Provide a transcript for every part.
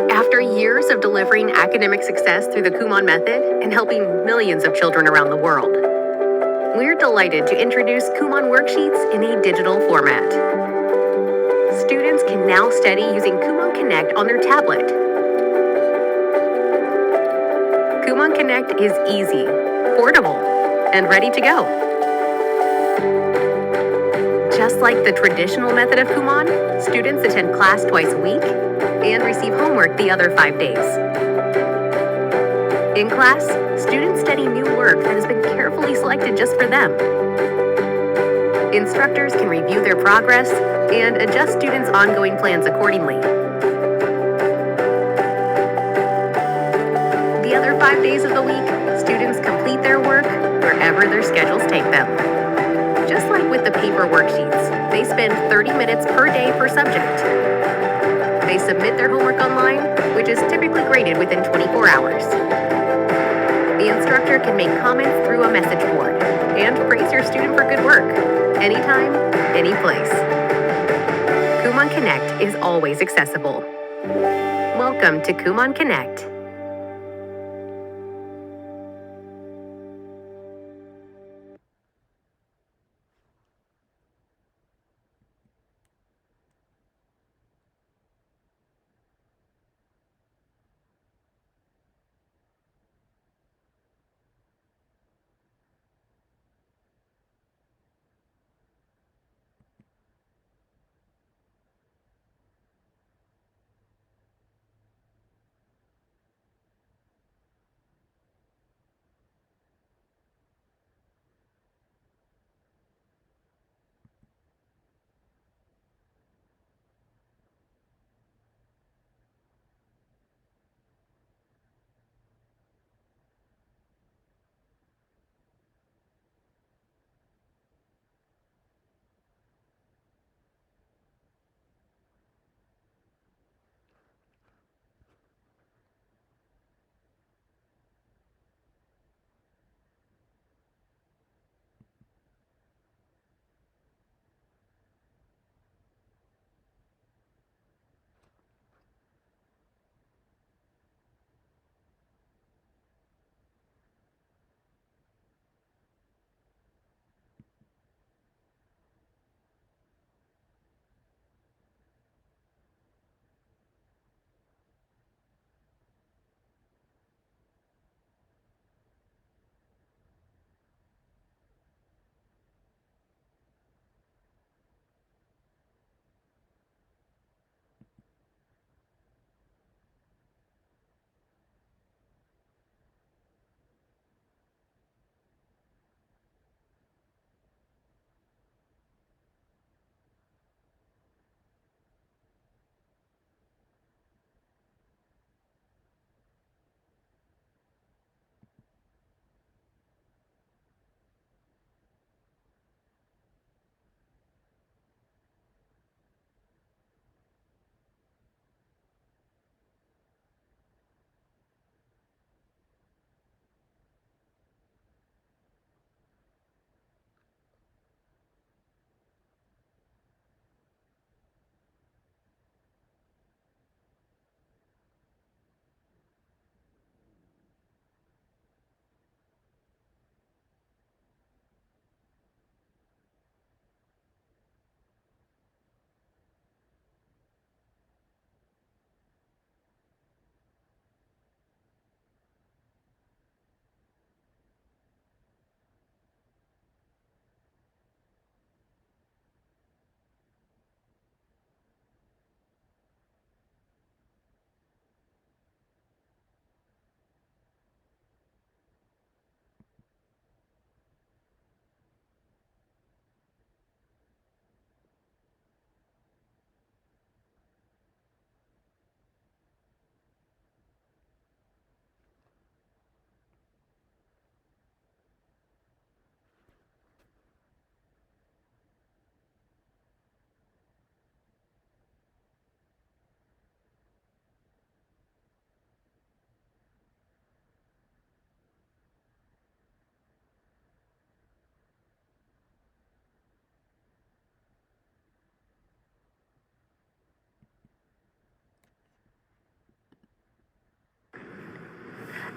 After years of delivering academic success through the Kumon method and helping millions of children around the world, we're delighted to introduce Kumon worksheets in a digital format. Students can now study using Kumon Connect on their tablet. Kumon Connect is easy, portable, and ready to go. Just like the traditional method of Kumon, students attend class twice a week and receive homework the other 5 days. In class, students study new work that has been carefully selected just for them. Instructors can review their progress and adjust students' ongoing plans accordingly. The other 5 days of the week, students complete their work wherever their schedules take them. Just like with the paper worksheets, they spend 30 minutes per day per subject. They submit their homework online, which is typically graded within 24 hours. The instructor can make comments through a message board and praise your student for good work, anytime, any place. Kumon Connect is always accessible. Welcome to Kumon Connect.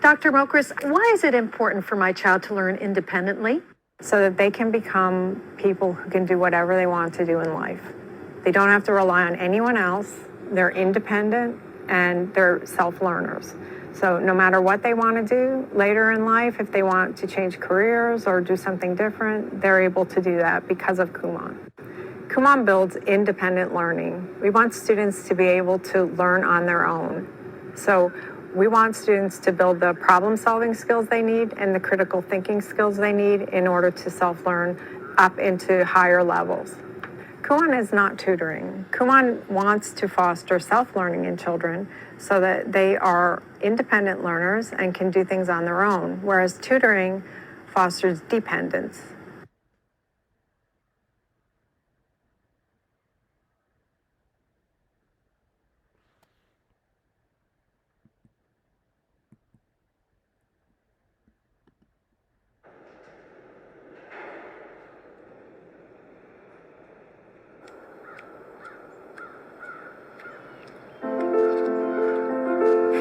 Dr. Mokris, why is it important for my child to learn independently? So that they can become people who can do whatever they want to do in life. They don't have to rely on anyone else. They're independent and they're self-learners. So no matter what they want to do later in life, if they want to change careers or do something different, they're able to do that because of Kumon. Kumon builds independent learning. We want students to be able to learn on their own. So we want students to build the problem-solving skills they need and the critical thinking skills they need in order to self-learn up into higher levels. Kumon is not tutoring. Kumon wants to foster self-learning in children so that they are independent learners and can do things on their own, whereas tutoring fosters dependence.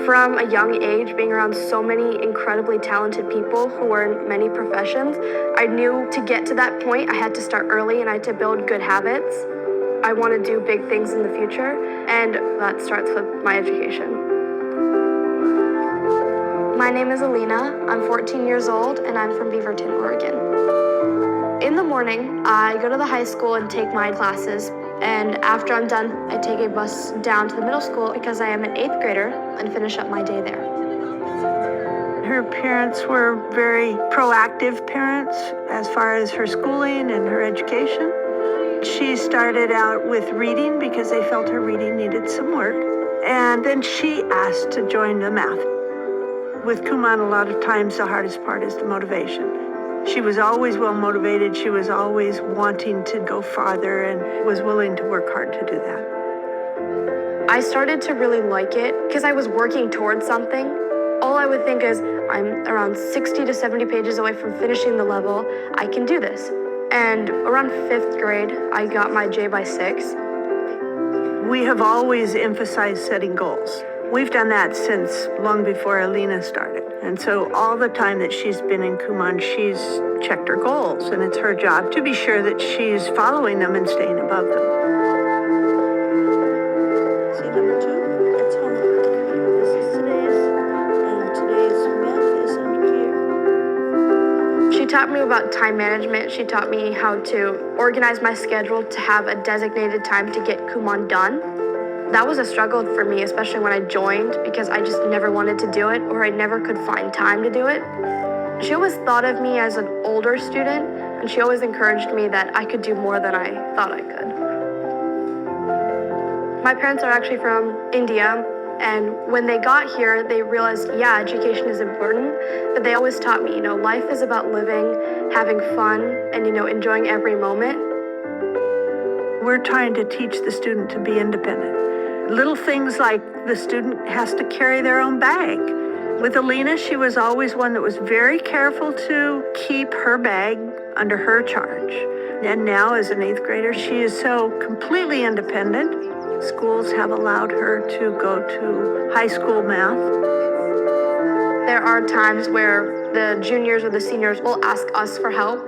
From a young age, being around so many incredibly talented people who were in many professions, I knew to get to that point, I had to start early and I had to build good habits. I want to do big things in the future, and that starts with my education. My name is Alina. I'm 14 years old, and I'm from Beaverton, Oregon. In the morning, I go to the high school and take my classes. And after I'm done, I take a bus down to the middle school because I am an 8th grader and finish up my day there. Her parents were very proactive parents as far as her schooling and her education. She started out with reading because they felt her reading needed some work. And then she asked to join the math. With Kumon, a lot of times the hardest part is the motivation. She was always well motivated. She was always wanting to go farther and was willing to work hard to do that. I started to really like it because I was working towards something. All I would think is, I'm around 60 to 70 pages away from finishing the level. I can do this. And around 5th grade, I got my J by 6. We have always emphasized setting goals. We've done that since long before Alina started. And so all the time that she's been in Kumon, she's checked her goals, and it's her job to be sure that she's following them and staying above them. See number 2? That's homework. This is today's, and today's math is under here. She taught me about time management. She taught me how to organize my schedule to have a designated time to get Kumon done. That was a struggle for me, especially when I joined, because I just never wanted to do it, or I never could find time to do it. She always thought of me as an older student, and she always encouraged me that I could do more than I thought I could. My parents are actually from India, and when they got here, they realized, yeah, education is important, but they always taught me, life is about living, having fun, and, enjoying every moment. We're trying to teach the student to be independent. Little things like the student has to carry their own bag. With Alina, she was always one that was very careful to keep her bag under her charge. And now as an 8th grader, she is so completely independent. Schools have allowed her to go to high school math. There are times where the juniors or the seniors will ask us for help.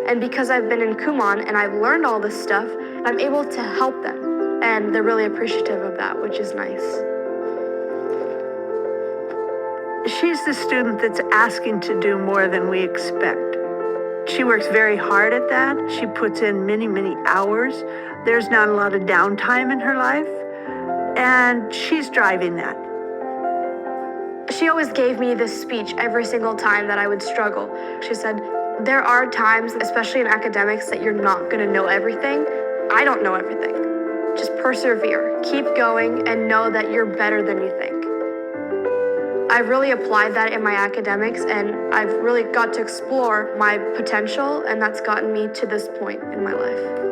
And because I've been in Kumon and I've learned all this stuff, I'm able to help them. And they're really appreciative of that, which is nice. She's the student that's asking to do more than we expect. She works very hard at that. She puts in many, many hours. There's not a lot of downtime in her life, and she's driving that. She always gave me this speech every single time that I would struggle. She said, there are times, especially in academics, that you're not gonna know everything. I don't know everything. Just persevere, keep going, and know that you're better than you think. I've really applied that in my academics, and I've really got to explore my potential, and that's gotten me to this point in my life.